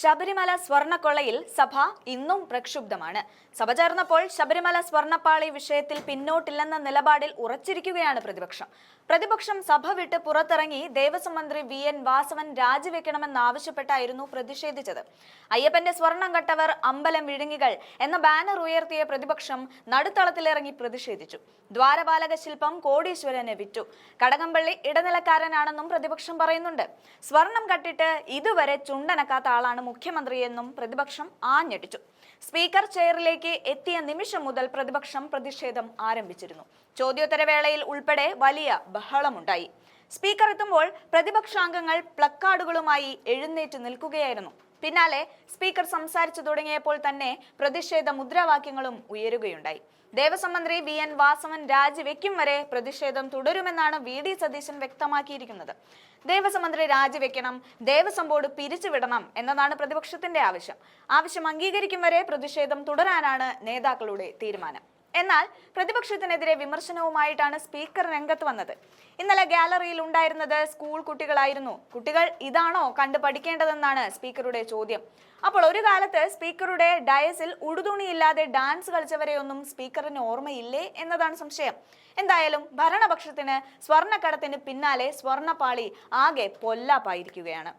ശബരിമല സ്വർണ്ണക്കൊള്ളയിൽ സഭ ഇന്നും പ്രക്ഷുബ്ധമാണ്. സഭ ചേർന്നപ്പോൾ ശബരിമല സ്വർണ്ണപ്പാളി വിഷയത്തിൽ പിന്നോട്ടില്ലെന്ന നിലപാടിൽ ഉറച്ചിരിക്കുകയാണ് പ്രതിപക്ഷം സഭ വിട്ട് പുറത്തിറങ്ങി ദേവസ്വം മന്ത്രി VN വാസവൻ രാജിവെക്കണമെന്നാവശ്യപ്പെട്ടായിരുന്നു പ്രതിഷേധിച്ചത്. അയ്യപ്പന്റെ സ്വർണം കട്ടവർ അമ്പലം വിഴുങ്ങികൾ എന്ന ബാനർ ഉയർത്തിയ പ്രതിപക്ഷം നടുത്തളത്തിലിറങ്ങി പ്രതിഷേധിച്ചു. ദ്വാരപാലക ശില്പം കോടീശ്വരന് വിറ്റു. കടകംപള്ളി ഇടനിലക്കാരനാണെന്നും പ്രതിപക്ഷം പറയുന്നുണ്ട്. സ്വർണം കട്ടിട്ട് ഇതുവരെ ചുണ്ടനക്കാത്ത ആളാണ് മുഖ്യമന്ത്രിയെന്നും പ്രതിപക്ഷം ആഞ്ഞടിച്ചു. സ്പീക്കർ ചെയറിലേക്ക് എത്തിയ നിമിഷം മുതൽ പ്രതിപക്ഷം പ്രതിഷേധം ആരംഭിച്ചിരുന്നു. ചോദ്യോത്തരവേളയിൽ ഉൾപ്പെടെ വലിയ ബഹളമുണ്ടായി. സ്പീക്കർ എത്തുമ്പോൾ പ്രതിപക്ഷാംഗങ്ങൾ പ്ലക്കാർഡുകളുമായി എഴുന്നേറ്റ് നിൽക്കുകയായിരുന്നു. പിന്നാലെ സ്പീക്കർ സംസാരിച്ചു തുടങ്ങിയപ്പോൾ തന്നെ പ്രതിഷേധ മുദ്രാവാക്യങ്ങളും ഉയരുകയുണ്ടായി. ദേവസ്വം മന്ത്രി VN വാസവൻ രാജിവെക്കും വരെ പ്രതിഷേധം തുടരുമെന്നാണ് VD സതീശൻ വ്യക്തമാക്കിയിരിക്കുന്നത്. ദേവസ്വം മന്ത്രി രാജിവെക്കണം, ദേവസ്വം ബോർഡ് പിരിച്ചുവിടണം എന്നതാണ് പ്രതിപക്ഷത്തിന്റെ ആവശ്യം അംഗീകരിക്കും വരെ പ്രതിഷേധം തുടരാനാണ് നേതാക്കളുടെ തീരുമാനം. എന്നാൽ പ്രതിപക്ഷത്തിനെതിരെ വിമർശനവുമായിട്ടാണ് സ്പീക്കർ രംഗത്ത് വന്നത്. ഇന്നലെ ഗാലറിയിൽ ഉണ്ടായിരുന്നത് സ്കൂൾ കുട്ടികളായിരുന്നു. കുട്ടികൾ ഇതാണോ കണ്ടു പഠിക്കേണ്ടതെന്നാണ് സ്പീക്കറുടെ ചോദ്യം. അപ്പോൾ ഒരു കാലത്ത് സ്പീക്കറുടെ ഡയസിൽ ഉടുതുണിയില്ലാതെ ഡാൻസ് കളിച്ചവരെയൊന്നും സ്പീക്കറിന് ഓർമ്മയില്ലേ എന്നതാണ് സംശയം. എന്തായാലും ഭരണപക്ഷത്തിന് സ്വർണ്ണക്കടത്തിന് പിന്നാലെ സ്വർണ്ണപ്പാളി ആകെ പൊല്ലാപ്പായിരിക്കുകയാണ്.